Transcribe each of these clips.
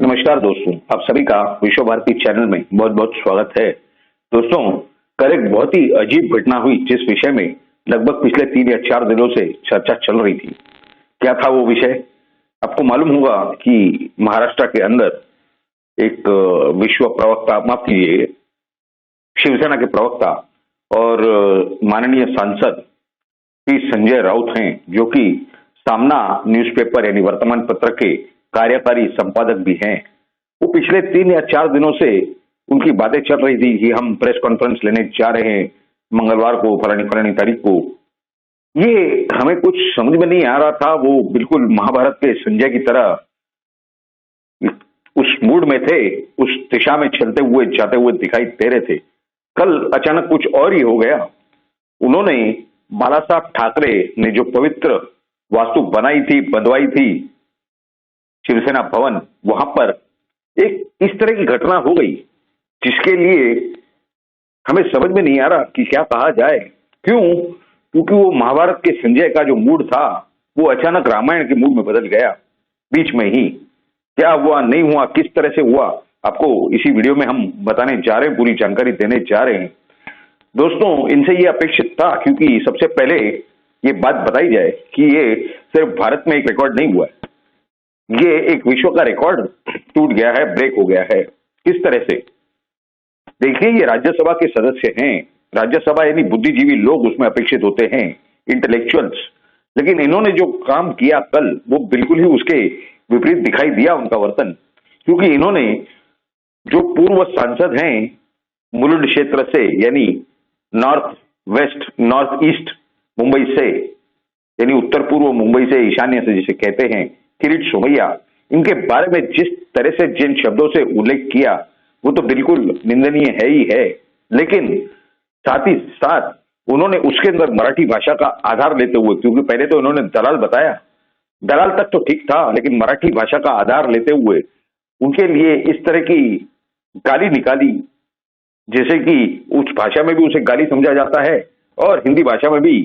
नमस्कार दोस्तों, आप सभी का विश्व भारती चैनल में बहुत बहुत स्वागत है। दोस्तों, कल एक बहुत ही अजीब घटना हुई जिस विषय में लगभग पिछले 3 या 4 दिनों से चर्चा चल रही थी। क्या था वो विषय? आपको मालूम होगा कि महाराष्ट्र के अंदर एक विश्व प्रवक्ता, माफ कीजिए, शिवसेना के प्रवक्ता और माननीय सांसद श्री संजय राउत हैं, जो कि सामना न्यूज़पेपर यानी वर्तमान पत्र के कार्यकारी संपादक भी हैं। वो पिछले 3 या 4 दिनों से उनकी बातें चल रही थी कि हम प्रेस कॉन्फ्रेंस लेने जा रहे हैं मंगलवार को, फलानी फलानी तारीख को। ये हमें कुछ समझ में नहीं आ रहा था। वो बिल्कुल महाभारत के संजय की तरह उस मूड में थे, उस दिशा में चलते हुए जाते हुए दिखाई दे रहे थे। कल अचानक कुछ और ही हो गया। उन्होंने बाला साहब ठाकरे ने जो पवित्र वास्तु बनाई थी, बंधवाई थी शिवसेना भवन, वहां पर एक इस तरह की घटना हो गई जिसके लिए हमें समझ में नहीं आ रहा कि क्या कहा जाए। क्यों? क्योंकि वो महाभारत के संजय का जो मूड था वो अचानक रामायण के मूड में बदल गया बीच में ही। क्या हुआ, नहीं हुआ, किस तरह से हुआ, आपको इसी वीडियो में हम बताने जा रहे हैं, पूरी जानकारी देने जा रहे हैं। दोस्तों, इनसे ये अपेक्षित था क्योंकि सबसे पहले ये बात बताई जाए कि ये सिर्फ भारत में एक रिकॉर्ड नहीं हुआ है, ये एक विश्व का रिकॉर्ड टूट गया है, ब्रेक हो गया है। किस तरह से? देखिए, ये राज्यसभा के सदस्य हैं। राज्यसभा यानी बुद्धिजीवी लोग उसमें अपेक्षित होते हैं, इंटेलेक्चुअल्स। लेकिन इन्होंने जो काम किया कल, वो बिल्कुल ही उसके विपरीत दिखाई दिया उनका वर्तन। क्योंकि इन्होंने, जो पूर्व सांसद हैं मुलुंड क्षेत्र से, यानी north west, north east Mumbai से, यानी उत्तर पूर्व मुंबई से, ईशान्य से जिसे कहते हैं, किरीट सोमैया, इनके बारे में जिस तरह से जिन शब्दों से उल्लेख किया वो तो बिल्कुल निंदनीय है ही है। लेकिन साथ ही साथ उन्होंने उसके अंदर मराठी भाषा का आधार लेते हुए, क्योंकि पहले तो उन्होंने दलाल बताया, दलाल तक तो ठीक था, लेकिन मराठी भाषा का आधार लेते हुए उनके लिए इस तरह की गाली निकाली, जैसे कि उस भाषा में भी उसे गाली समझा जाता है और हिंदी भाषा में भी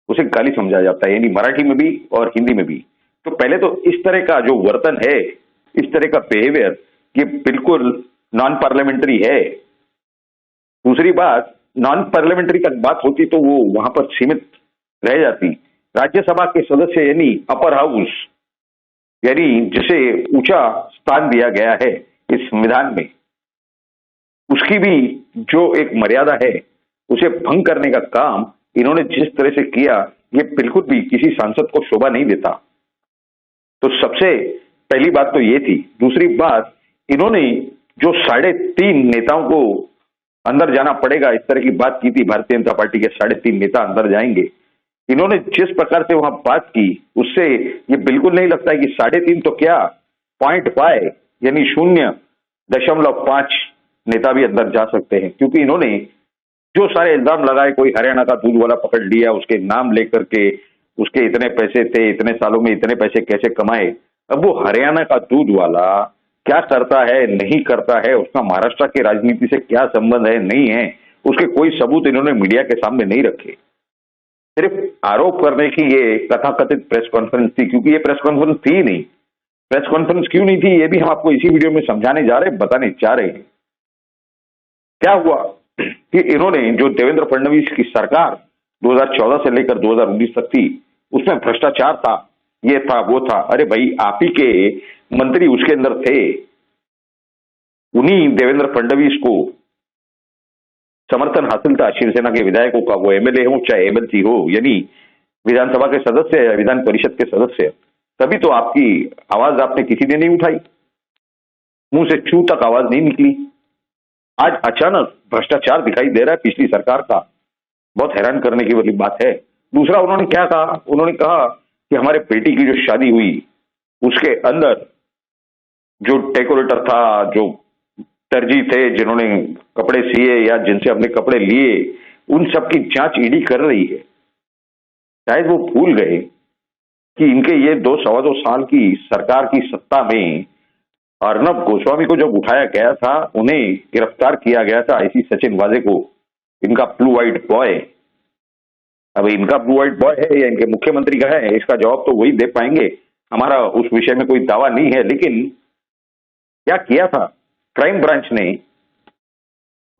उसे गाली समझा जाता है, यानी मराठी में भी और हिंदी में भी। तो पहले तो इस तरह का जो वर्तन है, इस तरह का बिहेवियर, ये बिल्कुल नॉन पार्लियामेंट्री है। दूसरी बात, नॉन पार्लियामेंट्री तक बात होती तो वो वहां पर सीमित रह जाती। राज्यसभा के सदस्य यानी अपर हाउस, यानी जिसे ऊंचा स्थान दिया गया है इस संविधान में, उसकी भी जो एक मर्यादा है उसे भंग करने का काम इन्होंने जिस तरह से किया, ये बिल्कुल भी किसी सांसद को शोभा नहीं देता। तो सबसे पहली बात तो ये थी। दूसरी बात, इन्होंने जो 3.5 नेताओं को अंदर जाना पड़ेगा, इस तरह की बात की थी। भारतीय जनता पार्टी के 3.5 नेता अंदर जाएंगे। इन्होंने जिस प्रकार से वहां बात की, उससे ये बिल्कुल नहीं लगता है कि 3.5 तो क्या, 0.5 यानी 0.5 नेता भी अंदर जा सकते हैं। क्योंकि इन्होंने जो सारे इल्जाम लगाए, कोई हरियाणा का दूध वाला पकड़ लिया, उसके नाम लेकर के, उसके इतने पैसे थे, इतने सालों में इतने पैसे कैसे कमाए। अब वो हरियाणा का दूध वाला क्या करता है, नहीं करता है, उसका महाराष्ट्र की राजनीति से क्या संबंध है, नहीं है, उसके कोई सबूत इन्होंने मीडिया के सामने नहीं रखे। सिर्फ आरोप करने की ये कथाकथित प्रेस कॉन्फ्रेंस थी, क्योंकि ये प्रेस कॉन्फ्रेंस थी नहीं। प्रेस कॉन्फ्रेंस क्यों नहीं थी, ये भी हम आपको इसी वीडियो में समझाने जा रहे हैं, बताने जा रहे हैं। क्या हुआ कि इन्होंने, जो देवेंद्र फडणवीस की सरकार 2014 से लेकर 2019 तक थी, उसमें भ्रष्टाचार था, ये था, वो था। अरे भाई, आप ही के मंत्री उसके अंदर थे। उन्हीं देवेंद्र फडणवीस को समर्थन हासिल था शिवसेना के विधायकों का, वो एमएलए हो चाहे एमएलसी हो, यानी विधानसभा के सदस्य या विधान परिषद के सदस्य। तभी तो आपकी आवाज आपने किसी ने नहीं उठाई, मुंह से छू तक आवाज नहीं निकली। आज अचानक भ्रष्टाचार दिखाई दे रहा है पिछली सरकार का। बहुत हैरान करने की वाली बात है। दूसरा, उन्होंने क्या कहा? उन्होंने कहा कि हमारे बेटी की जो शादी हुई उसके अंदर जो डेकोरेटर था, जो दर्जी थे, जिन्होंने कपड़े सिए या जिनसे हमने कपड़े लिए, उन सब की जांच ईडी कर रही है। शायद वो भूल गए कि इनके ये 2-2.25 साल की सरकार की सत्ता में अर्नब गोस्वामी को जब उठाया गया था, उन्हें गिरफ्तार किया गया था, आईसी सचिन वाजे को, इनका ब्लू व्हाइट बॉय। अब इनका ब्लू व्हाइट बॉय है या इनके मुख्यमंत्री का है, इसका जवाब तो वही दे पाएंगे। हमारा उस विषय में कोई दावा नहीं है। लेकिन क्या किया था? क्राइम ब्रांच ने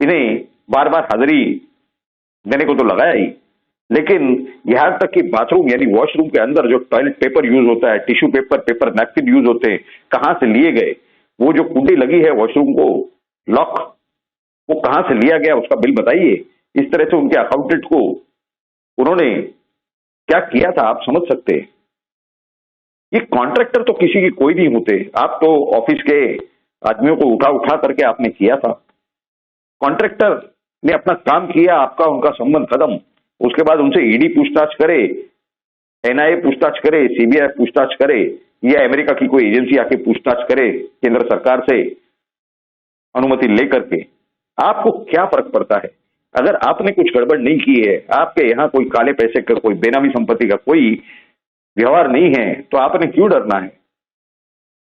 इन्हें बार बार हाजिरी देने को तो लगाया ही, लेकिन यहां तक कि बाथरूम यानी वॉशरूम के अंदर जो टॉयलेट पेपर यूज होता है, tissue paper, paper napkin use होते हैं, कहां से लिए गए? वो जो कुंडी लगी है वॉशरूम को लॉक, वो कहां से लिया गया, उसका बिल बताइए। इस तरह से उनके अकाउंटेंट को उन्होंने क्या किया था, आप समझ सकते हैं। ये कॉन्ट्रैक्टर तो किसी की कोई नहीं होते, आप तो ऑफिस के आदमियों को उठा उठा करके आपने किया था। कॉन्ट्रैक्टर ने अपना काम किया, आपका उनका संबंध खत्म। उसके बाद उनसे ईडी पूछताछ करे, एनआईए पूछताछ करे, सीबीआई पूछताछ करे, या अमेरिका की कोई एजेंसी आके पूछताछ करे केंद्र सरकार से अनुमति लेकर के, आपको क्या फर्क पड़ता है? अगर आपने कुछ गड़बड़ नहीं की है, आपके यहाँ कोई काले पैसे का, कोई बेनामी संपत्ति का कोई व्यवहार नहीं है, तो आपने क्यों डरना है?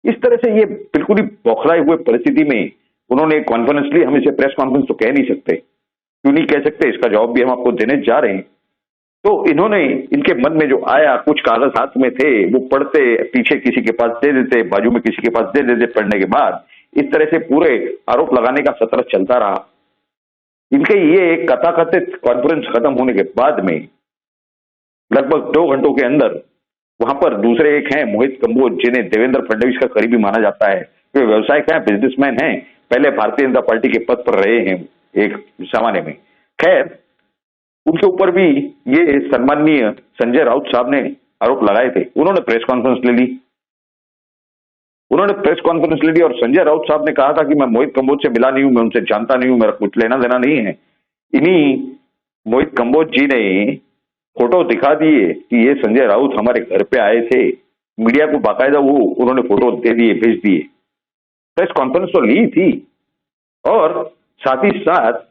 इस तरह से ये बिल्कुल ही बौखलाए हुए परिस्थिति में उन्होंने कॉन्फ्रेंस ली। हम इसे प्रेस कॉन्फ्रेंस तो कह नहीं सकते, क्यों नहीं कह सकते, इसका जवाब भी हम आपको देने जा रहे हैं। तो इन्होंने, इनके मन में जो आया, कुछ कागज हाथ में थे, वो पढ़ते, पीछे किसी के पास दे देते, बाजू में किसी के पास दे देते, पढ़ने के बाद इस तरह से पूरे आरोप लगाने का सत्र चलता रहा। इनके ये कथाकथित कॉन्फ्रेंस खत्म होने के बाद में लगभग 2 घंटों के अंदर वहां पर दूसरे एक हैं मोहित कंबोज, जिन्हें देवेंद्र फडणवीस का करीबी माना जाता है। वे व्यवसायिक हैं, बिजनेसमैन हैं, पहले भारतीय जनता पार्टी के पद पर रहे हैं एक जमाने में। खैर, उनके ऊपर भी ये सम्माननीय संजय राउत साहब ने आरोप लगाए थे। उन्होंने प्रेस कॉन्फ्रेंस ले ली, और संजय राउत साहब ने कहा था कि मैं मोहित कंबोज से मिला नहीं हूं, मैं उनसे जानता नहीं हूं, मेरा कुछ लेना देना नहीं है। इन्हीं मोहित कंबोज जी ने फोटो दिखा दिए कि ये संजय राउत हमारे घर पे आए थे, मीडिया को बाकायदा वो उन्होंने फोटो दे दिए, भेज दिए। प्रेस कॉन्फ्रेंस तो ली थी, और साथ ही साथ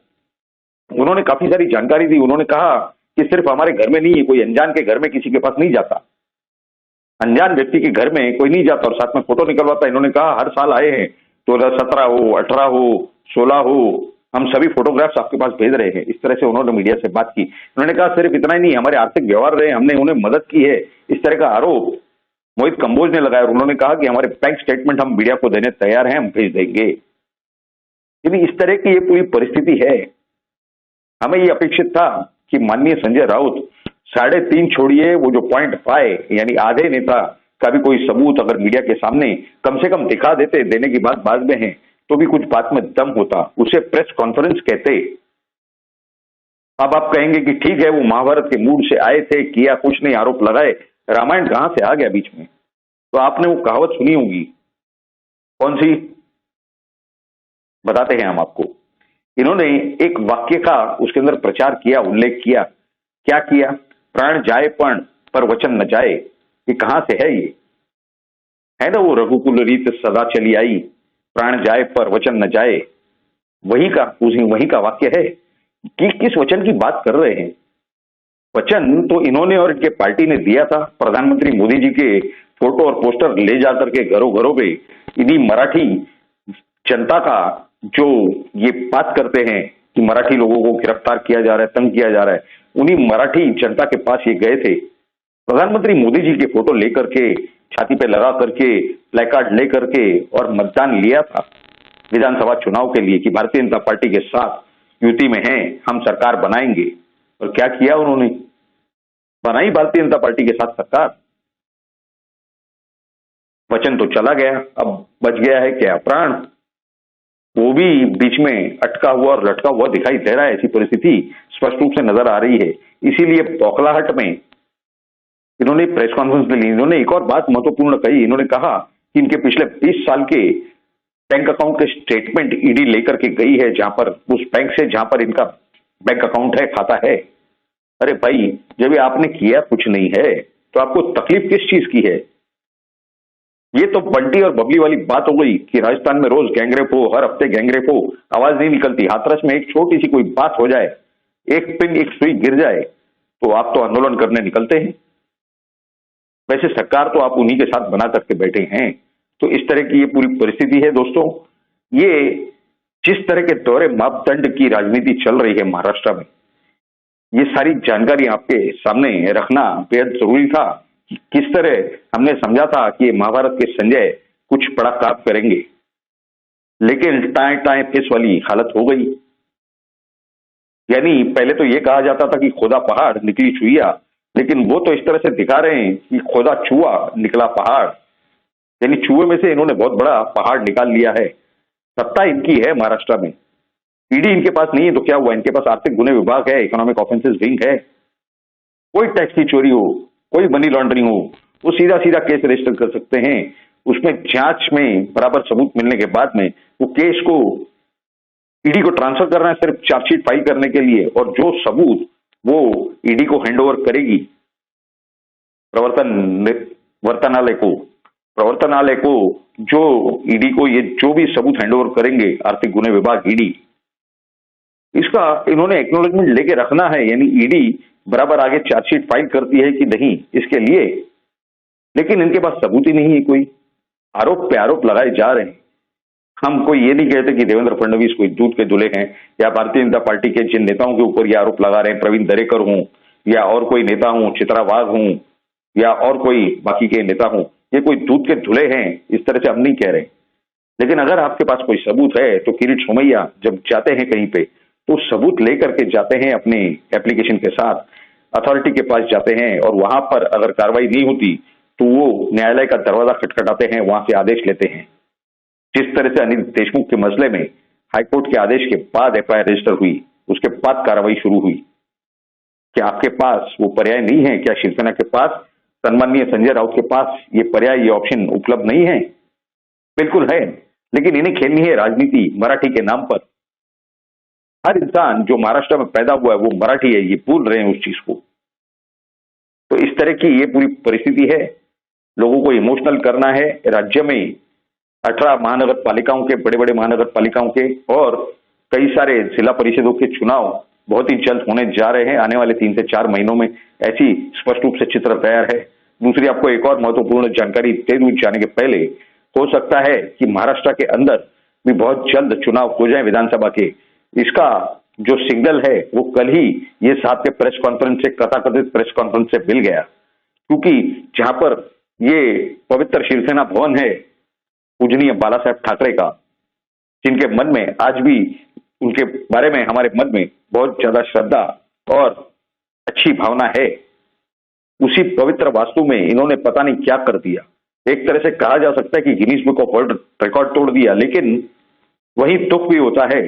उन्होंने काफी सारी जानकारी दी। उन्होंने कहा कि सिर्फ हमारे घर में नहीं है, कोई अनजान के घर में किसी के पास नहीं जाता, अनजान व्यक्ति के घर में कोई नहीं जाता और साथ में फोटो निकलवाता। इन्होंने कहा हर साल आए हैं, 2017 हो, 18 हो, 16 हो, हम सभी फोटोग्राफ्स आपके पास भेज रहे हैं। इस तरह से उन्होंने मीडिया से बात की। उन्होंने कहा सिर्फ इतना ही नहीं, हमारे आर्थिक व्यवहार रहे, हमने उन्हें मदद की है, इस तरह का आरोप मोहित कंबोज ने लगाया। और उन्होंने कहा कि हमारे बैंक स्टेटमेंट हम मीडिया को देने तैयार हैं, हम भेज देंगे। यानी इस तरह की ये पूरी परिस्थिति है। हमें ये अपेक्षित था कि माननीय संजय राउत 3.5 छोड़िए, वो जो 0.5 यानी आधे नेता का भी कोई सबूत अगर मीडिया के सामने कम से कम दिखा देते, देने की बात बाद में है, तो भी कुछ बात में दम होता, उसे प्रेस कॉन्फ्रेंस कहते। अब आप कहेंगे कि ठीक है, वो महाभारत के मूड से आए थे, किया कुछ नहीं, आरोप लगाए, रामायण कहां से आ गया बीच में? तो आपने वो कहावत सुनी होगी, कौन सी, बताते हैं हम आपको। इन्होंने एक वाक्य का उसके अंदर प्रचार किया, उल्लेख किया। क्या किया? प्राण जाए पण पर वचन न जाए। ये कहां से है? ये है ना वो रघुकुल रीत सदा चली आई, प्राण जाए पर वचन न जाए। वही का वाक्य है कि किस वचन की बात कर रहे हैं। वचन तो इन्होंने और इनके पार्टी ने दिया था। प्रधानमंत्री मोदी जी के फोटो और पोस्टर ले जाकर के घरों घरों पे इन्हीं मराठी जनता का जो ये बात करते हैं कि मराठी लोगों को गिरफ्तार किया जा रहा है, तंग किया जा रहा है, उन्हीं मराठी जनता के पास ये गए थे। प्रधानमंत्री मोदी जी के फोटो लेकर के, छाती पे लगा करके, प्लेकार्ड लेकर के, और मतदान लिया था विधानसभा चुनाव के लिए कि भारतीय जनता पार्टी के साथ युति में हैं, हम सरकार बनाएंगे। और क्या किया उन्होंने? बनाई भारतीय जनता पार्टी के साथ सरकार। वचन तो चला गया, अब बच गया है क्या? प्राण। वो भी बीच में अटका हुआ और लटका हुआ दिखाई दे रहा है। ऐसी परिस्थिति स्पष्ट रूप से नजर आ रही है। इसीलिए बौखलाहट में इन्होंने प्रेस कॉन्फ्रेंस ली। इन्होंने एक और बात महत्वपूर्ण कही। इन्होंने कहा कि इनके पिछले 20 साल के बैंक अकाउंट के स्टेटमेंट ईडी लेकर के गई है, जहां पर उस बैंक से जहां पर इनका बैंक अकाउंट है, खाता है। अरे भाई, जब आपने किया कुछ नहीं है तो आपको तकलीफ किस चीज की है? ये तो बंटी और बबली वाली बात हो गई कि राजस्थान में रोज गैंगरेप हो, हर हफ्ते गैंगरेप हो, आवाज नहीं निकलती। हाथरस में एक छोटी सी कोई बात हो जाए, एक पिन, एक सुई गिर जाए, तो आप तो आंदोलन करने निकलते हैं। वैसे सरकार तो आप उन्हीं के साथ बना करके बैठे हैं। तो इस तरह की ये पूरी परिस्थिति है दोस्तों। ये जिस तरह के दोहरे मापदंड की राजनीति चल रही है महाराष्ट्र में, ये सारी जानकारी आपके सामने रखना बेहद जरूरी था। किस तरह हमने समझा था कि महाभारत के संजय कुछ बड़ा काम करेंगे, लेकिन टाए टाए फिस वाली हालत हो गई। यानी पहले तो ये कहा जाता था कि खोदा पहाड़ निकली चुईया, लेकिन वो तो इस तरह से दिखा रहे हैं कि खोदा चूहा निकला पहाड़। यानी चूहे में से इन्होंने बहुत बड़ा पहाड़ निकाल लिया है। सत्ता इनकी है महाराष्ट्र में, ईडी इनके पास नहीं है तो क्या हुआ, इनके पास आर्थिक गुने विभाग है, इकोनॉमिक ऑफेंसेस विंग है। कोई टैक्स की चोरी हो, कोई मनी लॉन्ड्रिंग हो, वो सीधा सीधा केस रजिस्टर कर सकते हैं। उसमें जांच में बराबर सबूत मिलने के बाद में वो केस को ईडी को ट्रांसफर करना है सिर्फ चार्जशीट फाइल करने के लिए, और जो सबूत वो ईडी को हैंडओवर करेगी प्रवर्तनालय को जो ईडी को ये जो भी सबूत हैंडओवर करेंगे आर्थिक गुने विभाग ईडी, इसका इन्होंने एक्नॉलेजमेंट लेके रखना है। यानी ईडी बराबर आगे चार्जशीट फाइल करती है कि नहीं इसके लिए, लेकिन इनके पास सबूत ही नहीं है। कोई आरोप पे आरोप लगाए जा रहे हैं। हम कोई ये नहीं कहते कि देवेंद्र फडणवीस कोई दूध के दूल्हे हैं या भारतीय जनता पार्टी के जिन नेताओं के ऊपर ये आरोप लगा रहे हैं, प्रवीण दरेकर हूं या और कोई नेता हूं, चित्रा वाघ हूं या और कोई बाकी के नेता हूं, ये कोई दूध के दूल्हे हैं इस तरह से हम नहीं कह रहे। लेकिन अगर आपके पास कोई सबूत है तो किरीट सोमैया जब जाते हैं कहीं पे तो सबूत लेकर के जाते हैं, अपने एप्लीकेशन के साथ अथॉरिटी के पास जाते हैं, और वहां पर अगर कार्रवाई नहीं होती तो वो न्यायालय का दरवाजा खटखटाते हैं, वहां से आदेश लेते हैं। जिस तरह से अनिल देशमुख के मसले में हाईकोर्ट के आदेश के बाद एफआईआर रजिस्टर हुई, उसके बाद कार्रवाई शुरू हुई। क्या आपके पास वो पर्याय नहीं है? क्या शिवसेना के पास, सम्माननीय संजय राउत के पास ये पर्याय, ये ऑप्शन उपलब्ध नहीं है? बिल्कुल है, लेकिन इन्हें खेलनी है राजनीति मराठी के नाम पर। हर इंसान जो महाराष्ट्र में पैदा हुआ है वो मराठी है, ये भूल रहे हैं उस चीज को। तो इस तरह की ये पूरी परिस्थिति है। लोगों को इमोशनल करना है। राज्य में 18 महानगर पालिकाओं के, बड़े बड़े महानगर पालिकाओं के और कई सारे जिला परिषदों के चुनाव बहुत ही जल्द होने जा रहे हैं, आने वाले 3 से 4 महीनों में, ऐसी स्पष्ट रूप से चित्र तैयार है। दूसरी आपको एक और महत्वपूर्ण जानकारी दे दूं जाने के पहले, हो सकता है कि महाराष्ट्र के अंदर भी बहुत जल्द चुनाव हो जाए विधानसभा के। इसका जो सिग्नल है वो कल ही ये साहब के प्रेस कॉन्फ्रेंस से, कथाकथित प्रेस कॉन्फ्रेंस से मिल गया, क्योंकि जहां पर ये पवित्र शिवसेना भवन है पूजनीय बाला साहेब ठाकरे का, जिनके मन में आज भी उनके बारे में हमारे मन में बहुत ज्यादा श्रद्धा और अच्छी भावना है, उसी पवित्र वास्तु में इन्होंने पता नहीं क्या कर दिया। एक तरह से कहा जा सकता है कि Guinness book of world record तोड़ दिया। लेकिन वही दुख भी होता है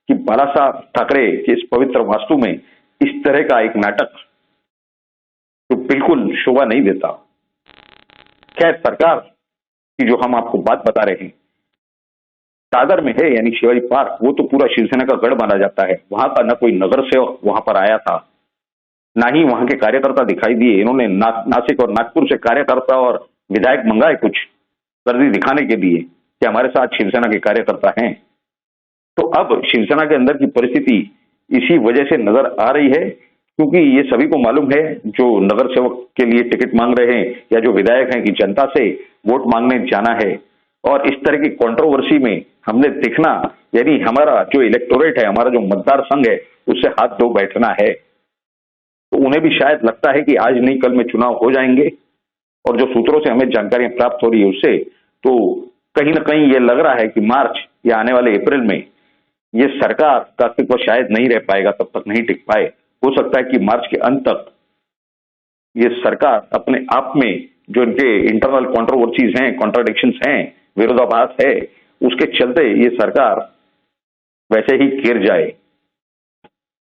कि बाला साहब ठाकरे के इस पवित्र वास्तु में इस तरह का एक नाटक तो बिल्कुल शोभा नहीं देता। खैर, सरकार की जो हम आपको बात बता रहे हैं दादर में है, यानी शिवाजी पार्क, वो तो पूरा शिवसेना का गढ़ माना जाता है। वहां का न कोई नगर सेवक वहां पर आया था, ना ही वहां के कार्यकर्ता दिखाई दिए। इन्होंने नासिक और नागपुर से कार्यकर्ता और विधायक मंगाए कुछ वर्दी दिखाने के लिए कि हमारे साथ शिवसेना के कार्यकर्ता हैं। तो अब शिवसेना के अंदर की परिस्थिति इसी वजह से नजर आ रही है, क्योंकि ये सभी को मालूम है जो नगर सेवक के लिए टिकट मांग रहे हैं या जो विधायक हैं कि जनता से वोट मांगने जाना है। और इस तरह की कंट्रोवर्सी में हमने देखना, यानी हमारा जो इलेक्टोरेट है, हमारा जो मतदार संघ है, उससे हाथ धो बैठना है। तो उन्हें भी शायद लगता है कि आज नहीं कल में चुनाव हो जाएंगे, और जो सूत्रों से हमें जानकारियां प्राप्त हो रही है उससे तो कहीं ना कहीं ये लग रहा है कि मार्च या आने वाले अप्रैल में ये सरकार का अस्तित्व शायद नहीं रह पाएगा, तब तक नहीं टिक पाए। हो सकता है कि मार्च के अंत तक ये सरकार अपने आप में जो इनके इंटरनल कंट्रोवर्सीज हैं, कॉन्ट्राडिक्शंस हैं, विरोधाभास है, उसके चलते ये सरकार वैसे ही गिर जाए।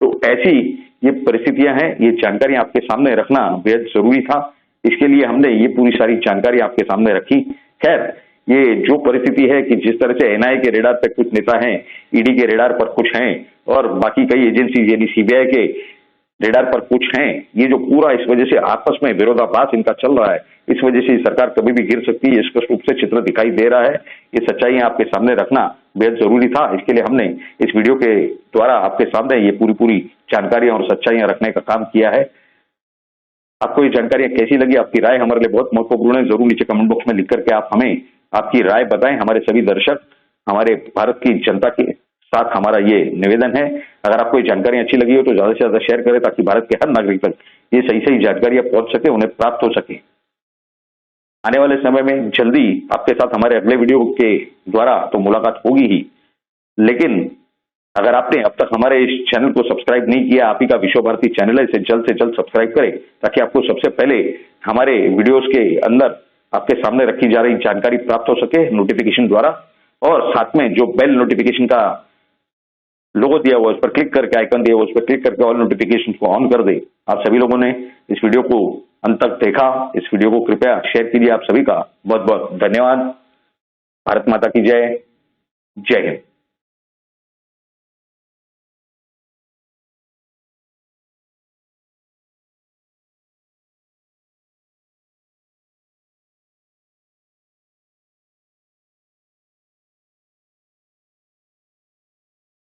तो ऐसी ये परिस्थितियां हैं, ये जानकारी आपके सामने रखना बेहद जरूरी था। इसके लिए हमने ये पूरी सारी जानकारी आपके सामने रखी। खैर, ये जो परिस्थिति है कि जिस तरह से एनआईए के रेडार पर कुछ नेता हैं, ईडी के रेडार पर कुछ हैं और बाकी कई एजेंसी यानी सीबीआई के रेडार पर कुछ हैं, ये जो पूरा इस वजह से आपस में विरोधाभास इनका चल रहा है, इस वजह से सरकार कभी भी गिर सकती है, स्पष्ट रूप से चित्र दिखाई दे रहा है। ये सच्चाई आपके सामने रखना बेहद जरूरी था। इसके लिए हमने इस वीडियो के द्वारा आपके सामने ये पूरी जानकारियां और सच्चाइयां रखने का काम किया है। आपको ये जानकारियां कैसी लगी, आपकी राय हमारे लिए बहुत महत्वपूर्ण है। जरूर नीचे कमेंट बॉक्स में लिख करके आप हमें आपकी राय बताएं। हमारे सभी दर्शक, हमारे भारत की जनता के साथ हमारा ये निवेदन है, अगर आपको ये जानकारी अच्छी लगी हो तो ज्यादा से ज्यादा शेयर करें, ताकि भारत के हर नागरिक तक ये सही जानकारियां पहुंच सके, उन्हें प्राप्त हो सके। आने वाले समय में जल्दी आपके साथ हमारे अगले वीडियो के द्वारा तो मुलाकात होगी ही। लेकिन अगर आपने अब तक हमारे इस चैनल को सब्सक्राइब नहीं किया, आप ही का विश्व भारती चैनल है, इसे जल्द से जल्द सब्सक्राइब करें ताकि आपको सबसे पहले हमारे वीडियोस के अंदर आपके सामने रखी जा रही जानकारी प्राप्त हो सके नोटिफिकेशन द्वारा। और साथ में जो बेल नोटिफिकेशन का लोगो दिया हुआ है उस पर क्लिक करके, आइकन दिया हुआ उस पर क्लिक करके ऑल नोटिफिकेशन को ऑन कर दे। आप सभी लोगों ने इस वीडियो को अंत तक देखा, इस वीडियो को कृपया शेयर कीजिए। आप सभी का बहुत बहुत धन्यवाद। भारत माता की जय। जय हिंद।